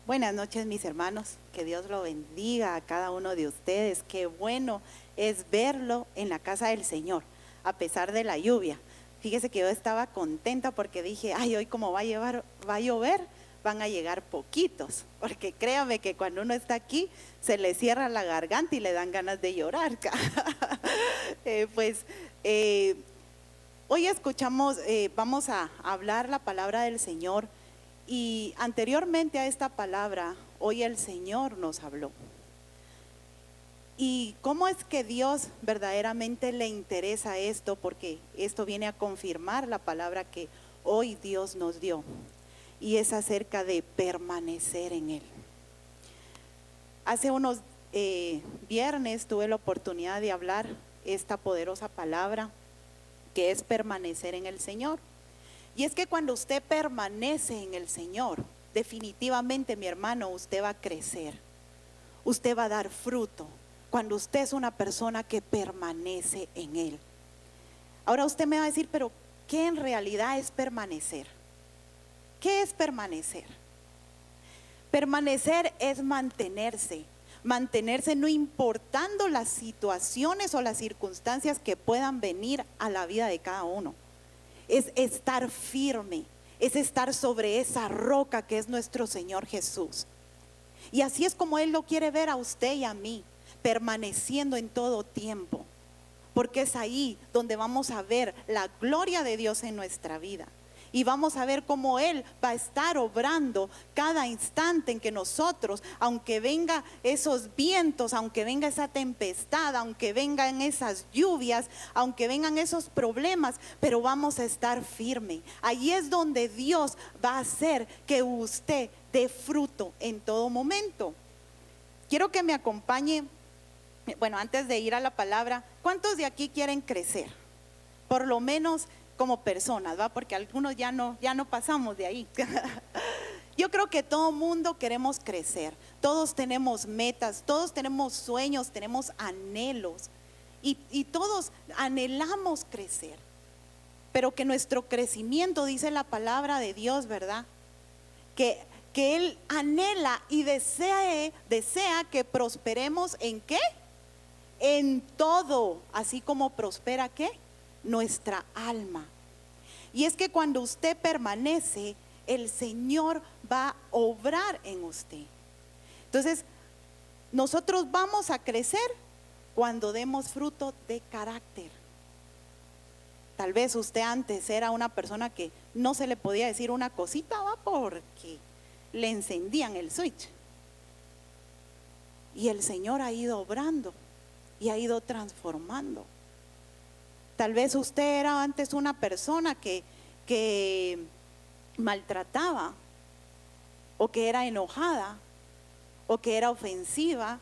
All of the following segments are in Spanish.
Buenas noches, mis hermanos. Que Dios lo bendiga a cada uno de ustedes. Qué bueno es verlo en la casa del Señor, a pesar de la lluvia. Fíjese que yo estaba contenta porque dije, ay, hoy como va a llover, van a llegar poquitos. Porque créame que cuando uno está aquí, se le cierra la garganta y le dan ganas de llorar. Hoy escuchamos, vamos a hablar la palabra del Señor. Y anteriormente a esta palabra, hoy el Señor nos habló. ¿Y cómo es que Dios verdaderamente le interesa esto? Porque esto viene a confirmar la palabra que hoy Dios nos dio. Y es acerca de permanecer en Él. Hace unos viernes tuve la oportunidad de hablar esta poderosa palabra que es permanecer en el Señor. Y es que cuando usted permanece en el Señor, definitivamente, mi hermano, usted va a crecer, usted va a dar fruto, cuando usted es una persona que permanece en Él. Ahora usted me va a decir, pero ¿qué en realidad es permanecer? ¿Qué es permanecer? Permanecer es mantenerse no importando las situaciones o las circunstancias que puedan venir a la vida de cada uno. Es estar firme, es estar sobre esa roca que es nuestro Señor Jesús. Y así es como Él lo quiere ver a usted y a mí, permaneciendo en todo tiempo, porque es ahí donde vamos a ver la gloria de Dios en nuestra vida. Y vamos a ver cómo Él va a estar obrando cada instante en que nosotros, aunque venga esos vientos, aunque venga esa tempestad, aunque vengan esas lluvias, aunque vengan esos problemas, pero vamos a estar firme. Ahí es donde Dios va a hacer que usted dé fruto en todo momento. Quiero que me acompañe, bueno, antes de ir a la palabra, ¿cuántos de aquí quieren crecer? Por lo menos como personas, ¿va? Porque algunos ya no pasamos de ahí. Yo creo que todo mundo queremos crecer, todos tenemos metas, todos tenemos sueños, tenemos anhelos y todos anhelamos crecer, pero que nuestro crecimiento, dice la palabra de Dios, ¿verdad? Que Él anhela y desea que prosperemos ¿en qué? En todo, así como prospera ¿qué? Nuestra alma. Y es que cuando usted permanece, el Señor va a obrar en usted. Entonces, nosotros vamos a crecer cuando demos fruto de carácter. Tal vez usted antes era una persona que no se le podía decir una cosita, va, porque le encendían el switch. Y el Señor ha ido obrando y ha ido transformando. Tal vez usted era antes una persona que maltrataba, o que era enojada, o que era ofensiva,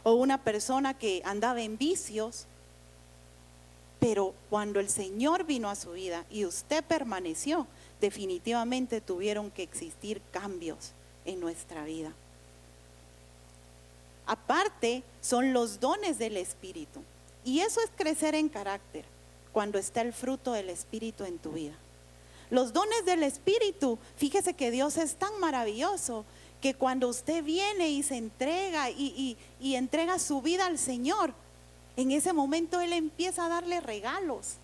o una persona que andaba en vicios. Pero cuando el Señor vino a su vida y usted permaneció, definitivamente tuvieron que existir cambios en nuestra vida. Aparte, son los dones del Espíritu. Y eso es crecer en carácter, cuando está el fruto del Espíritu en tu vida. Los dones del Espíritu, fíjese que Dios es tan maravilloso, que cuando usted viene y se entrega y entrega su vida al Señor, en ese momento Él empieza a darle regalos,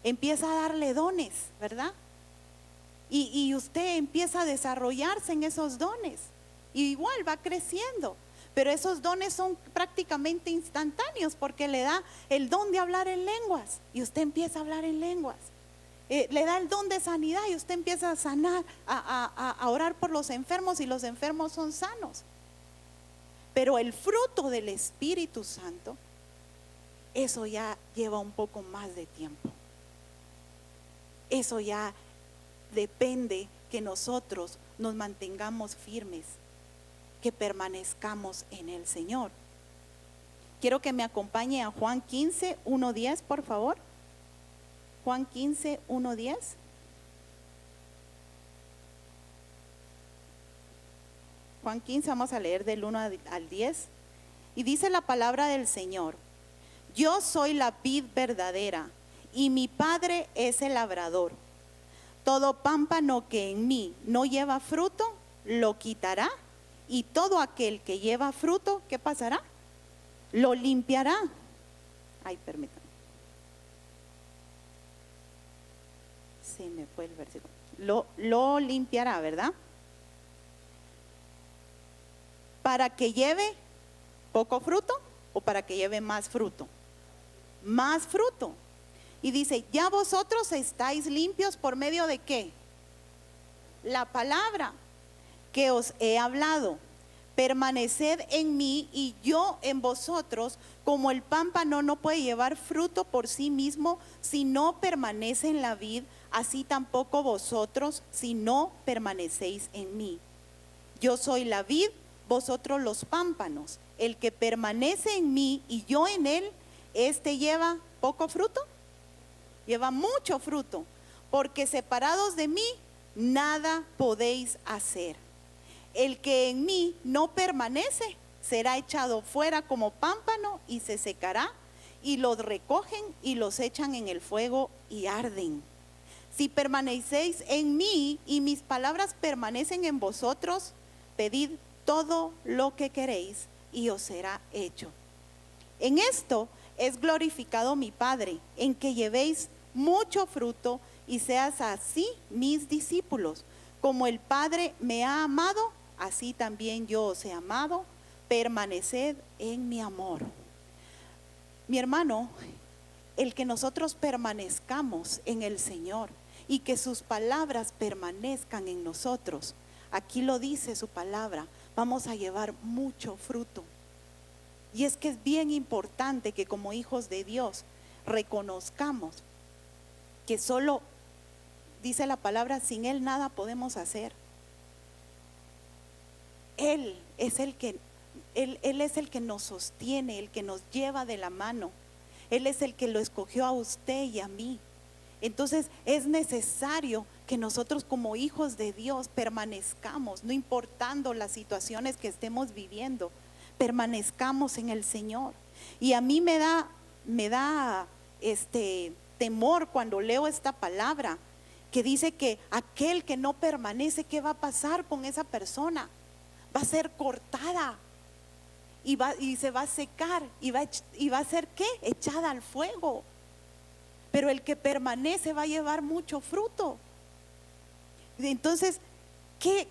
empieza a darle dones, ¿verdad? Y usted empieza a desarrollarse en esos dones, y igual va creciendo. Pero esos dones son prácticamente instantáneos, porque le da el don de hablar en lenguas y usted empieza a hablar en lenguas. Le da el don de sanidad y usted empieza a sanar, a orar por los enfermos, y los enfermos son sanos. Pero el fruto del Espíritu Santo, eso ya lleva un poco más de tiempo. Eso ya depende que nosotros nos mantengamos firmes, que permanezcamos en el Señor. Quiero que me acompañe a Juan 15, 1-10, por favor. Juan 15, 1-10. Juan 15, vamos a leer del 1 al 10. Y dice la palabra del Señor: yo soy la vid verdadera y mi Padre es el labrador. Todo pámpano que en mí no lleva fruto, lo quitará, y todo aquel que lleva fruto, ¿qué pasará? Lo limpiará. Ay, permítanme. Se me fue el versículo. Lo limpiará, ¿verdad? Para que lleve poco fruto o para que lleve más fruto. Más fruto. Y dice, ya vosotros estáis limpios por medio de ¿qué? La palabra que os he hablado. Permaneced en mí y yo en vosotros, como el pámpano no puede llevar fruto por sí mismo si no permanece en la vid, así tampoco vosotros si no permanecéis en mí. Yo soy la vid, vosotros los pámpanos. El que permanece en mí y yo en él, este lleva poco fruto, lleva mucho fruto, porque separados de mí nada podéis hacer. El que en mí no permanece será echado fuera como pámpano y se secará, y los recogen y los echan en el fuego y arden. Si permanecéis en mí y mis palabras permanecen en vosotros, pedid todo lo que queréis y os será hecho. En esto es glorificado mi Padre, en que llevéis mucho fruto y seas así mis discípulos. Como el Padre me ha amado, así también yo os he amado. Permaneced en mi amor. Mi hermano, el que nosotros permanezcamos en el Señor y que sus palabras permanezcan en nosotros, aquí lo dice su palabra, vamos a llevar mucho fruto. Y es que es bien importante que como hijos de Dios reconozcamos que solo, dice la palabra, sin Él nada podemos hacer. Él es el que nos sostiene, el que nos lleva de la mano. Él es el que lo escogió a usted y a mí. Entonces es necesario que nosotros como hijos de Dios permanezcamos, no importando las situaciones que estemos viviendo, permanezcamos en el Señor. Y a mí me da temor cuando leo esta palabra que dice que aquel que no permanece, ¿qué va a pasar con esa persona? Va a ser cortada y se va a secar y va a ser ¿qué? Echada al fuego. Pero el que permanece va a llevar mucho fruto. Entonces, ¿qué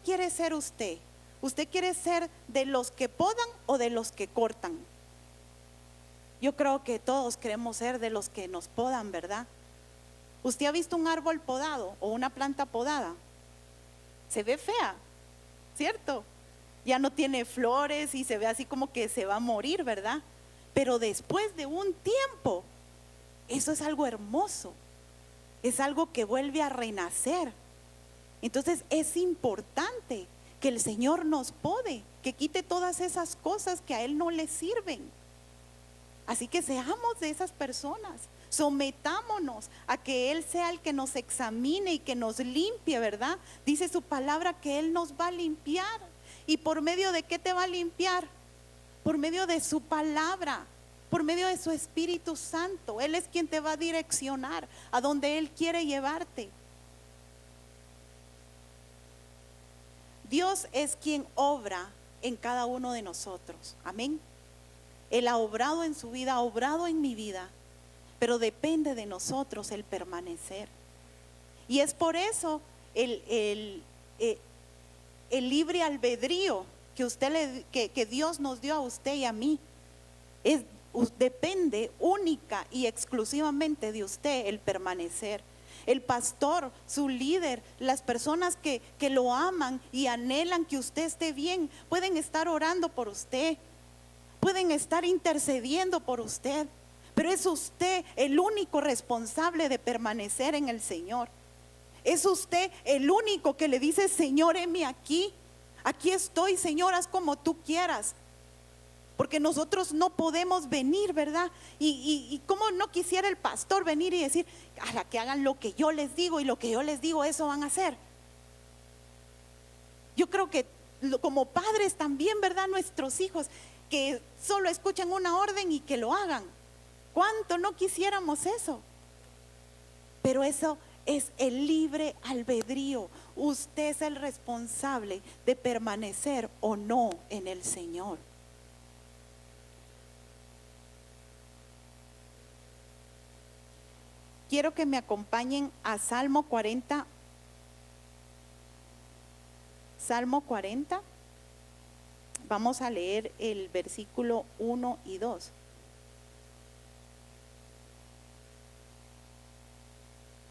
quiere ser usted? ¿Usted quiere ser de los que podan o de los que cortan? Yo creo que todos queremos ser de los que nos podan, ¿verdad? ¿Usted ha visto un árbol podado o una planta podada? Se ve fea, ¿cierto? Ya no tiene flores y se ve así como que se va a morir, ¿verdad? Pero después de un tiempo, eso es algo hermoso, es algo que vuelve a renacer. Entonces es importante que el Señor nos pode, que quite todas esas cosas que a Él no le sirven. Así que seamos de esas personas, sometámonos a que Él sea el que nos examine y que nos limpie, ¿verdad? Dice su palabra que Él nos va a limpiar. ¿Y por medio de qué te va a limpiar? Por medio de su palabra, por medio de su Espíritu Santo. Él es quien te va a direccionar a donde Él quiere llevarte. Dios es quien obra en cada uno de nosotros. Amén. Él ha obrado en su vida, ha obrado en mi vida, pero depende de nosotros el permanecer. Y es por eso el libre albedrío que Dios nos dio a usted y a mí, depende única y exclusivamente de usted el permanecer. El pastor, su líder, las personas que lo aman y anhelan que usted esté bien, pueden estar orando por usted, pueden estar intercediendo por usted, pero es usted el único responsable de permanecer en el Señor. Es usted el único que le dice: Señor, heme aquí estoy, Señor, haz como tú quieras. Porque nosotros no podemos venir, ¿verdad? Y como no quisiera el pastor venir y decir: a la que hagan lo que yo les digo, y lo que yo les digo, eso van a hacer. Yo creo que como padres también, ¿verdad? Nuestros hijos que solo escuchan una orden y que lo hagan. ¿Cuánto no quisiéramos eso? Pero eso Es el libre albedrío. Usted es el responsable de permanecer o no en el Señor. Quiero que me acompañen a Salmo 40. Salmo 40. Vamos a leer el versículo 1 y 2.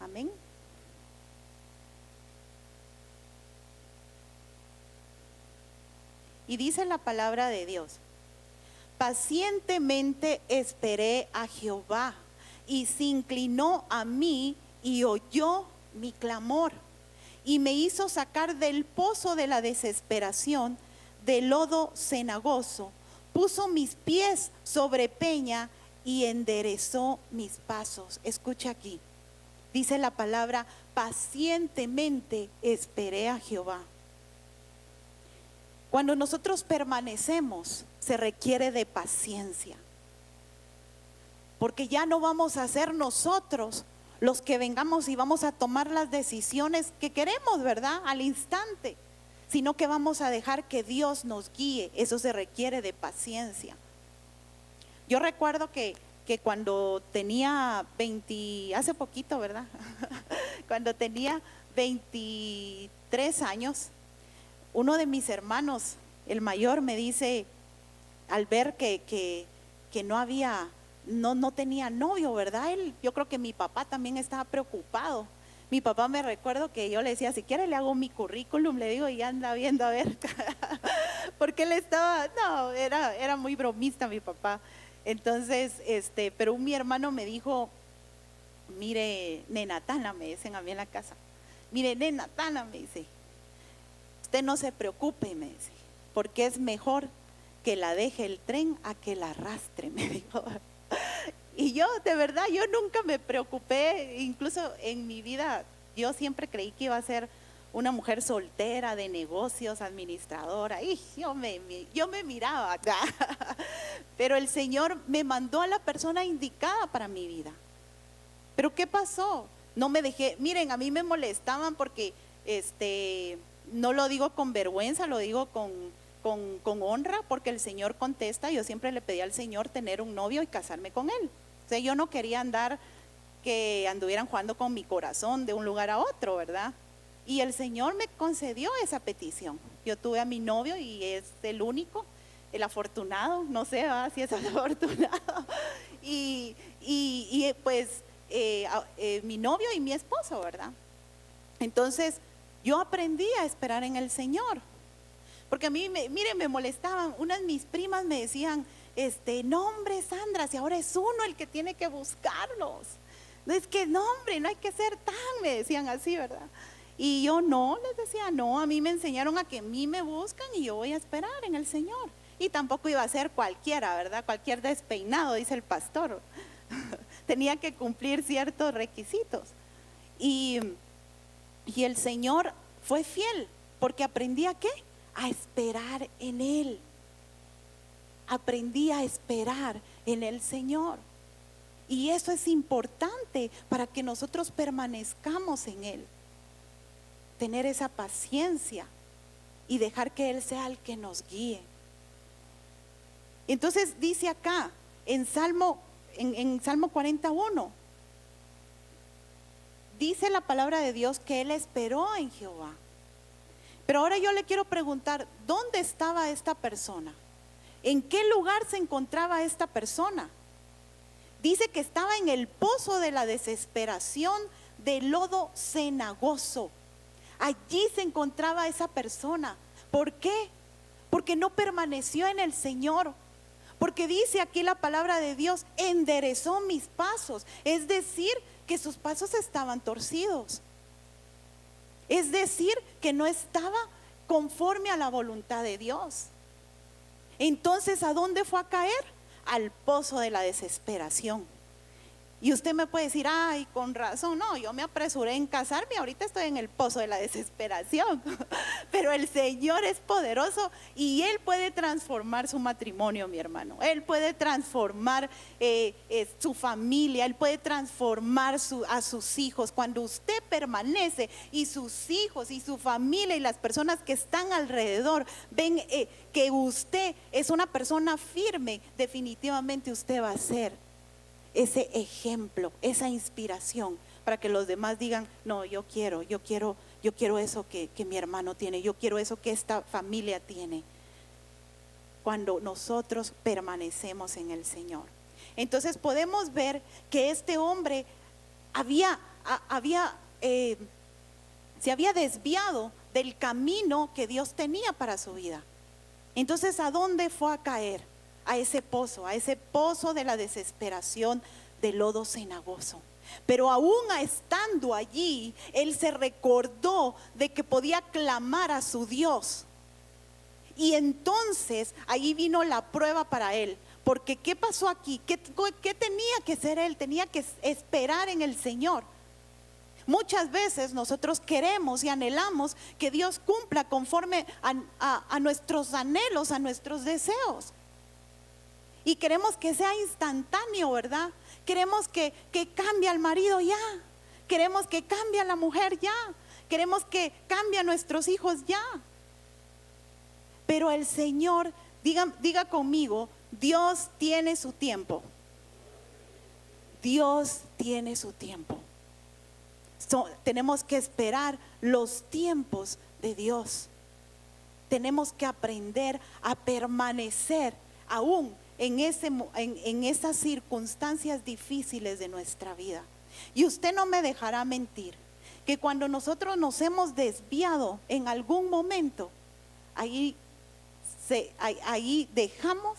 Amén. Y dice la palabra de Dios: pacientemente esperé a Jehová, y se inclinó a mí y oyó mi clamor, y me hizo sacar del pozo de la desesperación, del lodo cenagoso. Puso mis pies sobre peña y enderezó mis pasos. Escucha aquí, dice la palabra: pacientemente esperé a Jehová. Cuando nosotros permanecemos, se requiere de paciencia, porque ya no vamos a ser nosotros los que vengamos y vamos a tomar las decisiones que queremos, ¿verdad? Al instante, sino que vamos a dejar que Dios nos guíe. Eso se requiere de paciencia. Yo recuerdo que cuando tenía hace poquito, ¿verdad? Cuando tenía 23 años, uno de mis hermanos, el mayor, me dice, al ver que no tenía novio, ¿verdad? Yo creo que mi papá también estaba preocupado. Mi papá, me recuerdo que yo le decía: si quiere le hago mi currículum, le digo, y anda viendo a ver. Porque él era muy bromista mi papá. Entonces, pero mi hermano me dijo: mire, nena Tana, me dicen a mí en la casa, mire, nena Tana, me dice, usted no se preocupe, me dice, porque es mejor que la deje el tren a que la arrastre, me dijo. Y yo, de verdad, yo nunca me preocupé. Incluso en mi vida, yo siempre creí que iba a ser una mujer soltera, de negocios, administradora. Y yo me miraba acá. Pero el Señor me mandó a la persona indicada para mi vida. Pero ¿qué pasó? No me dejé. Miren, a mí me molestaban porque no lo digo con vergüenza, lo digo con honra, porque el Señor contesta. Yo siempre le pedí al Señor tener un novio y casarme con él. O sea, yo no quería que anduvieran jugando con mi corazón de un lugar a otro, ¿verdad? Y el Señor me concedió esa petición. Yo tuve a mi novio y es el único, el afortunado, no sé si es afortunado. Y pues mi novio y mi esposo, ¿verdad? Entonces yo aprendí a esperar en el Señor. Porque a mí, miren, me molestaban. Unas de mis primas me decían: no, hombre, Sandra, si ahora es uno el que tiene que buscarlos. No, es que no, hombre, no hay que ser tan, me decían así, ¿verdad? Y yo no, les decía, no, a mí me enseñaron a que a mí me buscan y yo voy a esperar en el Señor. Y tampoco iba a ser cualquiera, ¿verdad? Cualquier despeinado, dice el pastor. Tenía que cumplir ciertos requisitos. Y el Señor fue fiel, porque aprendí a ¿qué? A esperar en Él. Aprendí a esperar en el Señor. Y eso es importante para que nosotros permanezcamos en Él. Tener esa paciencia y dejar que Él sea el que nos guíe. Entonces dice acá en Salmo 41, dice la palabra de Dios que Él esperó en Jehová. Pero ahora yo le quiero preguntar: ¿dónde estaba esta persona? ¿En qué lugar se encontraba esta persona? Dice que estaba en el pozo de la desesperación, del lodo cenagoso. Allí se encontraba esa persona. ¿Por qué? Porque no permaneció en el Señor. Porque dice aquí la palabra de Dios: enderezó mis pasos. Es decir, que sus pasos estaban torcidos. Es decir, que no estaba conforme a la voluntad de Dios. Entonces, ¿a dónde fue a caer? Al pozo de la desesperación. Y usted me puede decir, ay, con razón, no, yo me apresuré en casarme, ahorita estoy en el pozo de la desesperación. Pero el Señor es poderoso y Él puede transformar su matrimonio, mi hermano. Él puede transformar su familia, Él puede transformar a sus hijos. Cuando usted permanece y sus hijos y su familia y las personas que están alrededor ven que usted es una persona firme, definitivamente usted va a ser ese ejemplo, esa inspiración para que los demás digan, no, yo quiero eso que mi hermano tiene, yo quiero eso que esta familia tiene. Cuando nosotros permanecemos en el Señor. Entonces podemos ver que este hombre se había desviado del camino que Dios tenía para su vida. Entonces, ¿a dónde fue a caer? A ese pozo de la desesperación, de lodo cenagoso. Pero aún estando allí, él se recordó de que podía clamar a su Dios. Y entonces ahí vino la prueba para él. Porque ¿qué pasó aquí? ¿Qué tenía que hacer él? Tenía que esperar en el Señor. Muchas veces nosotros queremos y anhelamos que Dios cumpla conforme a nuestros anhelos, a nuestros deseos. Y queremos que sea instantáneo, ¿verdad? Queremos que cambie al marido ya. Queremos que cambie a la mujer ya. Queremos que cambie a nuestros hijos ya. Pero el Señor, diga conmigo, Dios tiene su tiempo. Dios tiene su tiempo. Tenemos que esperar los tiempos de Dios. Tenemos que aprender a permanecer aún en esas circunstancias difíciles de nuestra vida. Y usted no me dejará mentir que cuando nosotros nos hemos desviado en algún momento, ahí dejamos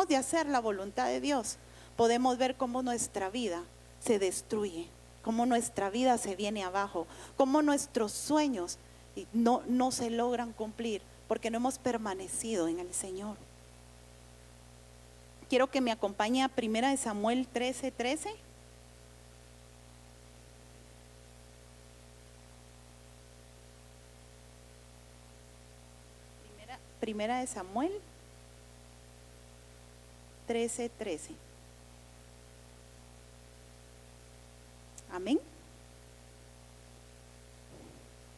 de hacer la voluntad de Dios. Podemos ver cómo nuestra vida se destruye, cómo nuestra vida se viene abajo, cómo nuestros sueños no se logran cumplir porque no hemos permanecido en el Señor. Quiero que me acompañe a 1 Samuel 13:13. Primera de Samuel 13:13. Amén.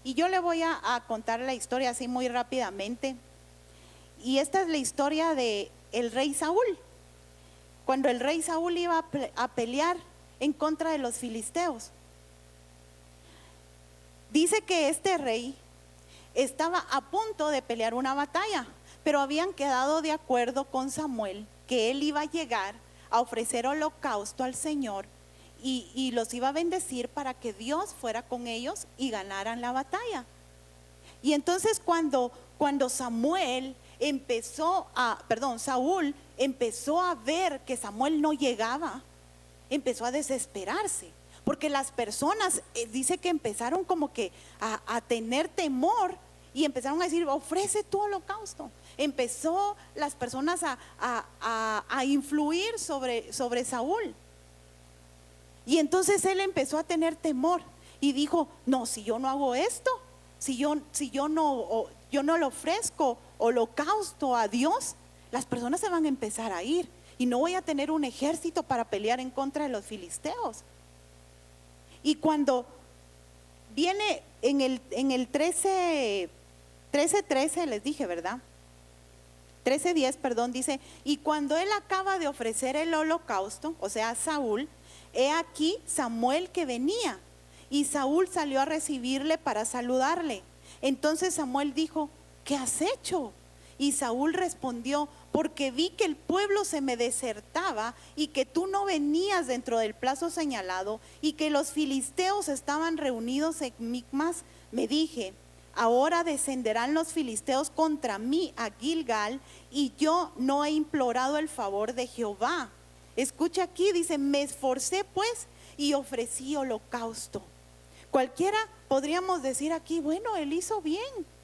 Y yo le voy a contar la historia así muy rápidamente. Y esta es la historia de el rey Saúl. Cuando el rey Saúl iba a pelear en contra de los filisteos. Dice que este rey estaba a punto de pelear una batalla, pero habían quedado de acuerdo con Samuel que él iba a llegar a ofrecer holocausto al Señor y los iba a bendecir para que Dios fuera con ellos y ganaran la batalla. Y entonces cuando Saúl empezó a ver que Samuel no llegaba, empezó a desesperarse, porque las personas, dice que empezaron como que a tener temor y empezaron a decir, ofrece tu holocausto. Empezó las personas a influir sobre Saúl. Y entonces él empezó a tener temor y dijo, no, si yo no hago esto, si yo no le ofrezco holocausto a Dios, las personas se van a empezar a ir y no voy a tener un ejército para pelear en contra de los filisteos. Y cuando viene en el 13:13 les dije, ¿verdad? 13:10, perdón, dice, y cuando él acaba de ofrecer el holocausto, o sea, Saúl, he aquí Samuel que venía, y Saúl salió a recibirle para saludarle. Entonces Samuel dijo, ¿qué has hecho? Y Saúl respondió, porque vi que el pueblo se me desertaba y que tú no venías dentro del plazo señalado y que los filisteos estaban reunidos en Micmas, me dije, ahora descenderán los filisteos contra mí a Gilgal y yo no he implorado el favor de Jehová. Escucha aquí, dice, me esforcé pues y ofrecí holocausto. Cualquiera podríamos decir aquí, bueno, él hizo bien.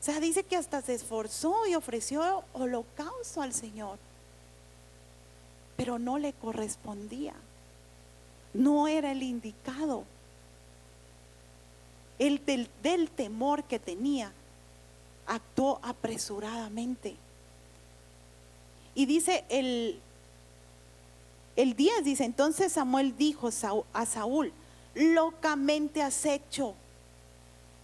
O sea, dice que hasta se esforzó y ofreció holocausto al Señor, pero no le correspondía. no era el indicado. Él del temor que tenía, actuó apresuradamente. Y dice el 10, dice, entonces Samuel dijo a Saúl, locamente has hecho.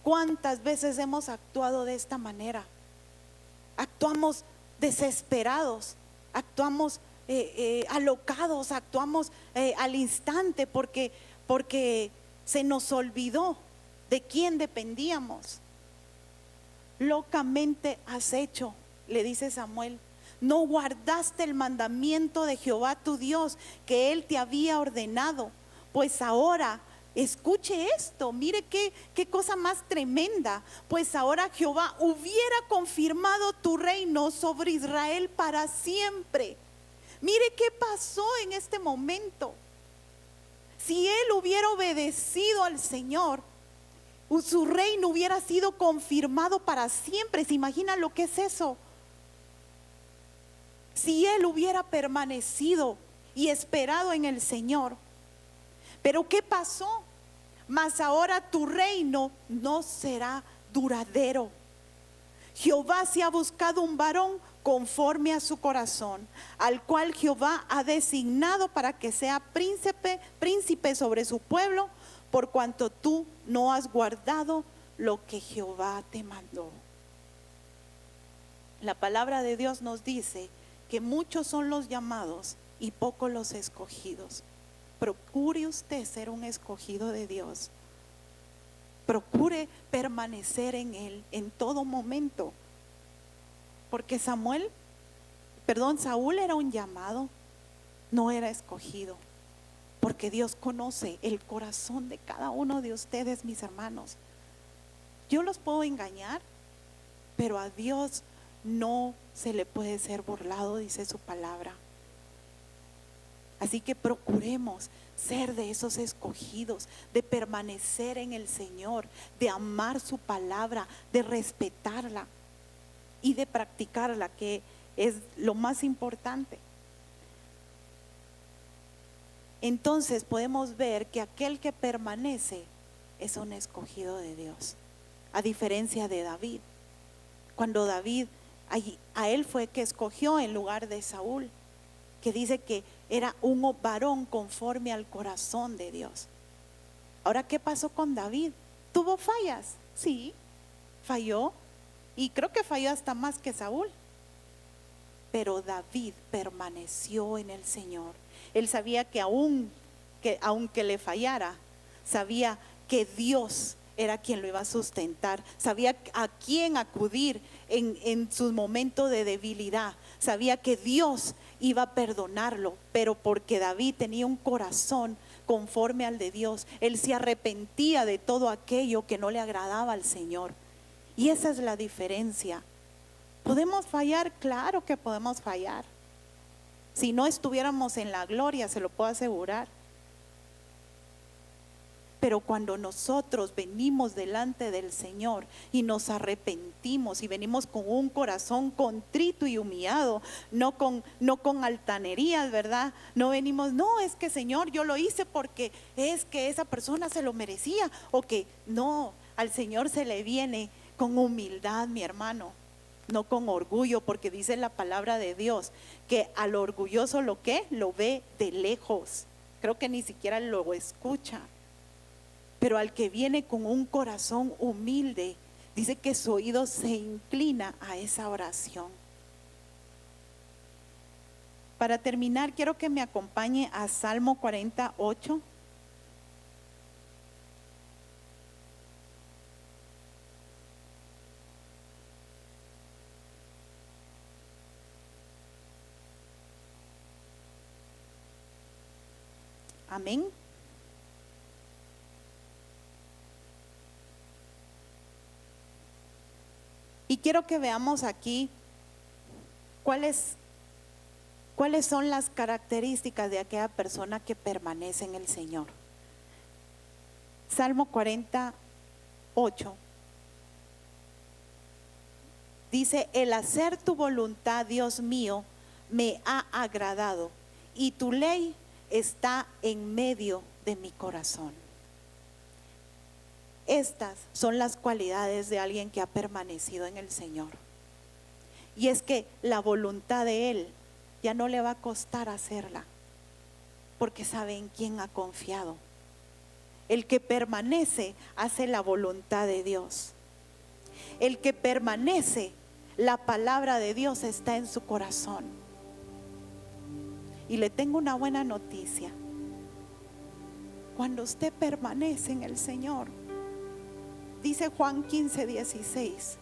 ¿Cuántas veces hemos actuado de esta manera? Actuamos desesperados, actuamos alocados, actuamos al instante porque se nos olvidó de quién dependíamos. Locamente has hecho, le dice Samuel. No guardaste el mandamiento de Jehová tu Dios que él te había ordenado. Pues ahora, escuche esto, mire qué cosa más tremenda. Pues ahora Jehová hubiera confirmado tu reino sobre Israel para siempre. Mire qué pasó en este momento. Si él hubiera obedecido al Señor, su reino hubiera sido confirmado para siempre. ¿Se imagina lo que es eso? Si él hubiera permanecido y esperado en el Señor. Pero ¿qué pasó? Mas ahora tu reino no será duradero. Jehová se ha buscado un varón conforme a su corazón, al cual Jehová ha designado para que sea príncipe sobre su pueblo, por cuanto tú no has guardado lo que Jehová te mandó. La palabra de Dios nos dice que muchos son los llamados y pocos los escogidos. Procure usted ser un escogido de Dios. Procure permanecer en Él en todo momento. Porque Saúl era un llamado, no era escogido. Porque Dios conoce el corazón de cada uno de ustedes, mis hermanos. Yo los puedo engañar, pero a Dios no se le puede ser burlado, dice su palabra. Así que procuremos ser de esos escogidos, de permanecer en el Señor, de amar su palabra, de respetarla y de practicarla, que es lo más importante. Entonces podemos ver que aquel que permanece es un escogido de Dios, a diferencia de David. Cuando David, a él fue que escogió en lugar de Saúl, que dice que era un varón conforme al corazón de Dios. Ahora, ¿qué pasó con David? ¿Tuvo fallas? Sí, falló, y creo que falló hasta más que Saúl. Pero David permaneció en el Señor. Él sabía que aunque le fallara, sabía que Dios era quien lo iba a sustentar, sabía a quién acudir en su momento de debilidad, sabía que Dios iba a perdonarlo, pero porque David tenía un corazón conforme al de Dios, él se arrepentía de todo aquello que no le agradaba al Señor. Y esa es la diferencia. ¿Podemos fallar? Claro que podemos fallar. Si no estuviéramos en la gloria, se lo puedo asegurar. Pero cuando nosotros venimos delante del Señor y nos arrepentimos y venimos con un corazón contrito y humillado, no con altanerías, ¿verdad? No venimos, no, es que Señor, yo lo hice porque es que esa persona se lo merecía, o que no, al Señor se le viene con humildad, mi hermano, no con orgullo, porque dice la palabra de Dios que al orgulloso lo ve de lejos, creo que ni siquiera lo escucha. Pero al que viene con un corazón humilde, dice que su oído se inclina a esa oración. Para terminar, quiero que me acompañe a Salmo 48. Amén. Y quiero que veamos aquí cuáles son las características de aquella persona que permanece en el Señor. Salmo 48 dice: el hacer tu voluntad, Dios mío, me ha agradado, y tu ley está en medio de mi corazón. Estas son las cualidades de alguien que ha permanecido en el Señor. Y es que la voluntad de Él ya no le va a costar hacerla, porque sabe en quién ha confiado. El que permanece hace la voluntad de Dios. El que permanece, la palabra de Dios está en su corazón. Y le tengo una buena noticia. Cuando usted permanece en el Señor, dice Juan 15:16,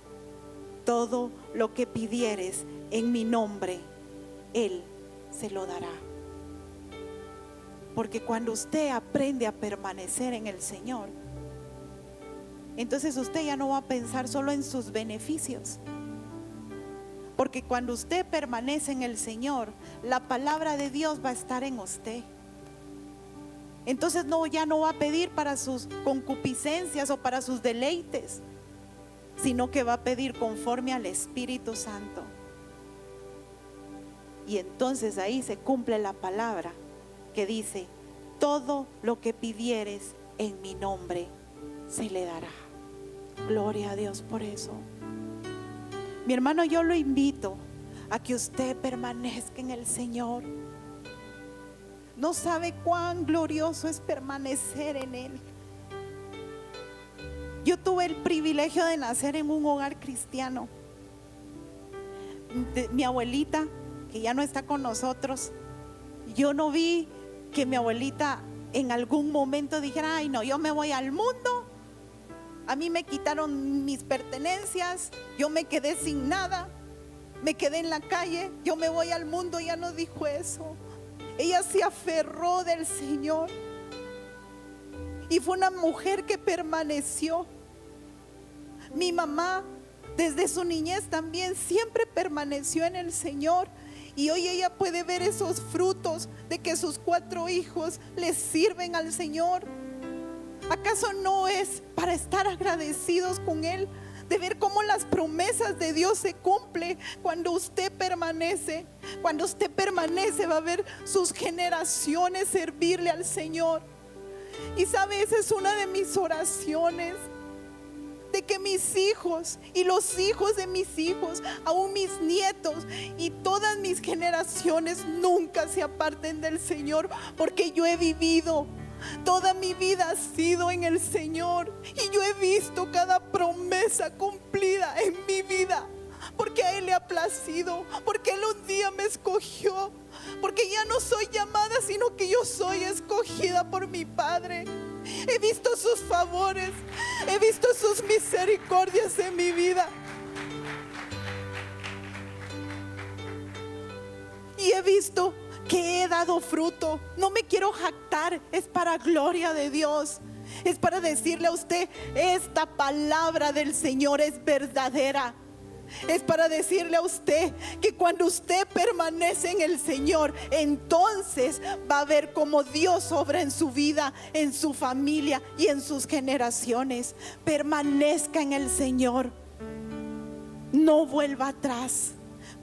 todo lo que pidieres en mi nombre, Él se lo dará. Porque cuando usted aprende a permanecer en el Señor, entonces usted ya no va a pensar solo en sus beneficios. Porque cuando usted permanece en el Señor, la palabra de Dios va a estar en usted. Entonces ya no va a pedir para sus concupiscencias o para sus deleites, sino que va a pedir conforme al Espíritu Santo. Y entonces ahí se cumple la palabra que dice: todo lo que pidieres en mi nombre se le dará. Gloria a Dios por eso. Mi hermano, yo lo invito a que usted permanezca en el Señor. No sabe cuán glorioso es permanecer en Él. Yo tuve el privilegio de nacer en un hogar cristiano. Mi abuelita, que ya no está con nosotros, yo no vi que mi abuelita en algún momento dijera: ay no, yo me voy al mundo, a mí me quitaron mis pertenencias, yo me quedé sin nada, me quedé en la calle, yo me voy al mundo. Ella no dijo eso. Ella se aferró del Señor y fue una mujer que permaneció. Mi mamá, desde su niñez también, siempre permaneció en el Señor. Y hoy ella puede ver esos frutos de que sus 4 hijos le sirven al Señor. ¿Acaso no es para estar agradecidos con Él? De ver cómo las promesas de Dios se cumplen cuando usted permanece. Cuando usted permanece, va a ver sus generaciones servirle al Señor. Y sabe, esa es una de mis oraciones, de que mis hijos y los hijos de mis hijos, aún mis nietos y todas mis generaciones nunca se aparten del Señor, porque yo he vivido, toda mi vida ha sido en el Señor y yo he visto cada promesa cumplida en mi vida, porque a Él le ha placido, porque Él un día me escogió, porque ya no soy llamada, sino que yo soy escogida por mi Padre. He visto sus favores, he visto sus misericordias en mi vida. Y he visto que he dado fruto. No me quiero jactar, es para gloria de Dios. Es para decirle a usted: esta palabra del Señor es verdadera. Es para decirle a usted que cuando usted permanece en el Señor, entonces va a ver cómo Dios obra en su vida, en su familia y en sus generaciones. Permanezca en el Señor, no vuelva atrás,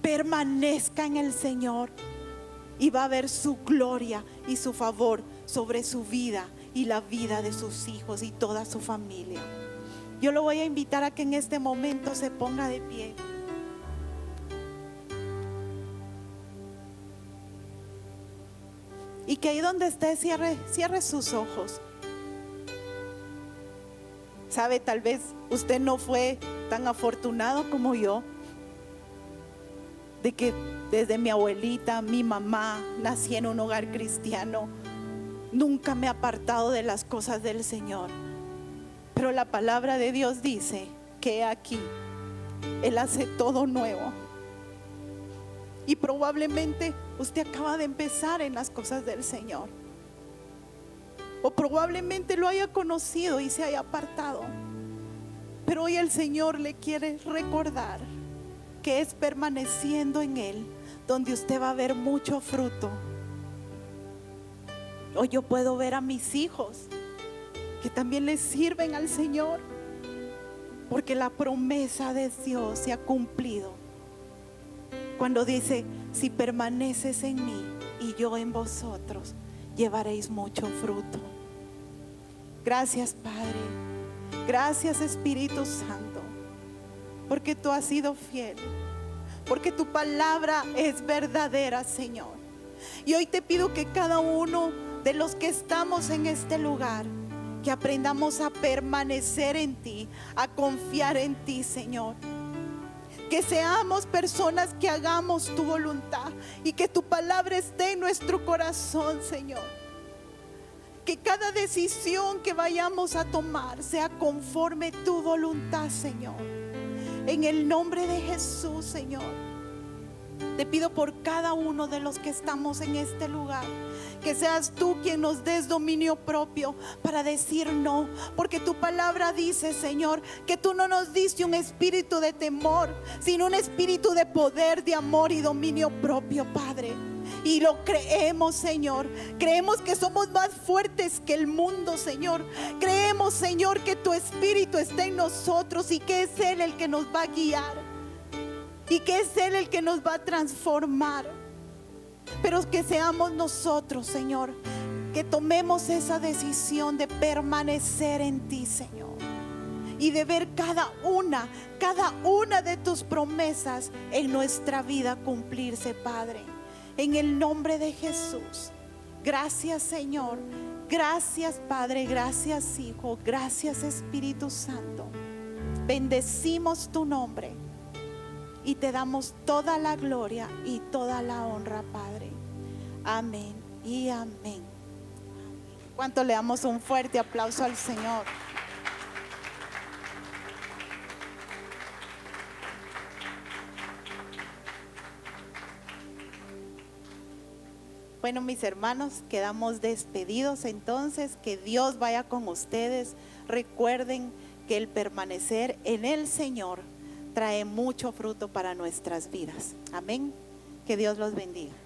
permanezca en el Señor y va a ver su gloria y su favor sobre su vida y la vida de sus hijos y toda su familia. Yo lo voy a invitar a que en este momento se ponga de pie. Y que ahí donde esté cierre sus ojos. Sabe, tal vez usted no fue tan afortunado como yo, de que desde mi abuelita, mi mamá, nací en un hogar cristiano. Nunca me he apartado de las cosas del Señor. Pero la palabra de Dios dice que aquí Él hace todo nuevo. Y probablemente usted acaba de empezar en las cosas del Señor. O probablemente lo haya conocido y se haya apartado. Pero hoy el Señor le quiere recordar que es permaneciendo en Él donde usted va a ver mucho fruto. Hoy yo puedo ver a mis hijos que también le sirven al Señor, porque la promesa de Dios se ha cumplido cuando dice: si permaneces en mí y yo en vosotros, llevaréis mucho fruto. Gracias, Padre. Gracias, Espíritu Santo, porque tú has sido fiel, porque tu palabra es verdadera, Señor. Y hoy te pido que cada uno de los que estamos en este lugar, que aprendamos a permanecer en ti, a confiar en ti, Señor. Que seamos personas que hagamos tu voluntad y que tu palabra esté en nuestro corazón, Señor. Que cada decisión que vayamos a tomar sea conforme tu voluntad, Señor. En el nombre de Jesús, Señor, te pido por cada uno de los que estamos en este lugar, que seas tú quien nos des dominio propio para decir no, porque tu palabra dice, Señor, que tú no nos diste un espíritu de temor, sino un espíritu de poder, de amor y dominio propio, Padre. Y lo creemos, Señor. Creemos que somos más fuertes que el mundo, Señor. Creemos, Señor, que tu espíritu está en nosotros y que es Él el que nos va a guiar y que es Él el que nos va a transformar. Pero que seamos nosotros, Señor, que tomemos esa decisión de permanecer en ti, Señor, y de ver cada una de tus promesas en nuestra vida cumplirse, Padre. En el nombre de Jesús. Gracias, Señor. Gracias, Padre. Gracias, Hijo. Gracias, Espíritu Santo. Bendecimos tu nombre y te damos toda la gloria y toda la honra, Padre. Amén y amén. ¿Cuánto le damos un fuerte aplauso al Señor? Bueno, mis hermanos, quedamos despedidos entonces. Que Dios vaya con ustedes. Recuerden que el permanecer en el Señor trae mucho fruto para nuestras vidas. Amén. Que Dios los bendiga.